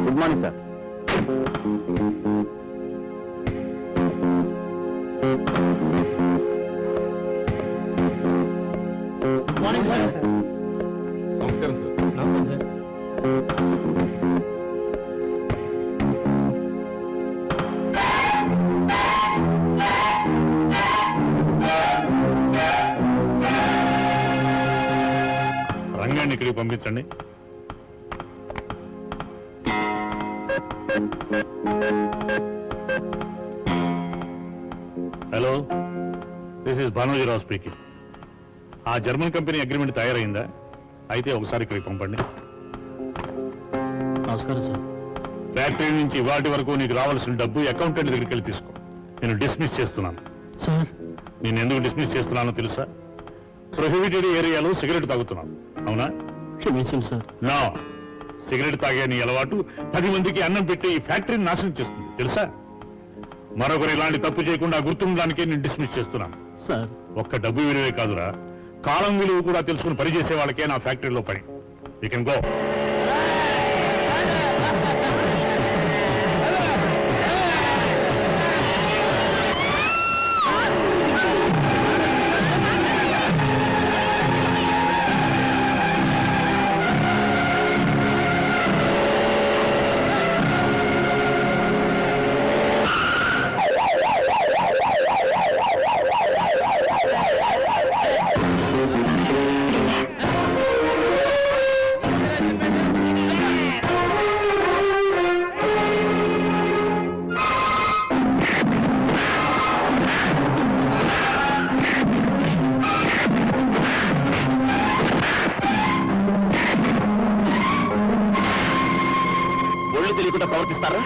Good morning sir. Morning sir. నమస్కారం sir. నమస్తే sir. రంగాన్ని ఇక్కడికి పంపించండి. Hello, this is Bhanojirao speaking. ఆ జర్మన్ కంపెనీ అగ్రిమెంట్ తయారైందా? అయితే ఒకసారి ఇక్కడికి పంపండి. నమస్కారం సార్. ఫ్యాక్టరీ నుంచి వాటి వరకు నీకు రావాల్సిన డబ్బు అకౌంటెంట్ దగ్గరికి వెళ్ళి తీసుకో. నేను డిస్మిస్ చేస్తున్నాను. సార్, నేను ఎందుకు డిస్మిస్ చేస్తున్నానో తెలుసా? ప్రొహిబిటెడ్ ఏరియాలో సిగరెట్ తాగుతున్నాను. అవునా? క్షమించండి సార్. నా సిగరెట్ తాగే నీ అలవాటు 10 మందికి అన్నం పెట్టి ఈ ఫ్యాక్టరీని నాశనం చేస్తుంది తెలుసా? మరొకరు ఇలాంటి తప్పు చేయకుండా గుర్తుండడానికే నేను డిస్మిస్ చేస్తున్నాను. సార్, ఒక్క డబ్బు విలువే కాదురా, కాలం విలువ కూడా తెలుసుకుని పనిచేసే వాళ్ళకే నా ఫ్యాక్టరీలో పని. You can go. తెలియకుండా ప్రవర్తిస్తారా?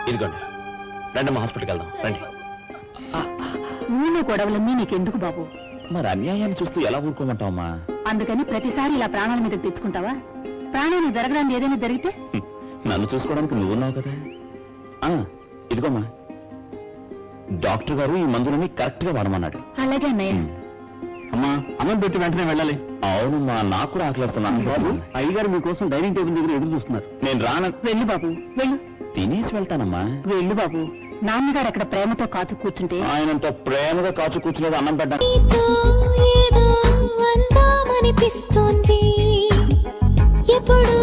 ఇదిగోండి, రండి మా హాస్పిటల్కి వెళ్దాం. రండి. ఊళ్ళో గొడవలన్నీ నీకెందుకు బాబు? మరి అన్యాయాన్ని చూస్తూ ఎలా ఊరుకోమంటావమ్మా? అందుకని ప్రతిసారి ఇలా ప్రాణాల మీద తెచ్చుకుంటావా? ప్రాణాన్ని జరగడానికి ఏదైనా జరిగితే నన్ను చూసుకోవడానికి నువ్వున్నావు కదా. ఇదిగోమ్మా, డాక్టర్ గారు ఈ మందులని కరెక్ట్ గా వాడమన్నాడు. అలాగే అన్నయ్య. అమ్మా, అన్నం పెట్టి వెంటనే వెళ్ళాలి. అవునమ్మా, నాకు కూడా ఆకలిస్తున్నాను. బాబు, అయ్యగారు మీకోసం డైనింగ్ టేబుల్ దగ్గర ఎదురు చూస్తున్నారు. నేను రాను. వెళ్ళు బాబు, వెళ్ళు. తినేసి వెళ్తానమ్మా. వెళ్ళు బాబు. నాన్నగారు అక్కడ ప్రేమతో కాచు కూర్చుంటే ఆయనంత ప్రేమగా కాచు కూర్చునేది అన్నం పెట్ట ఎప్పుడు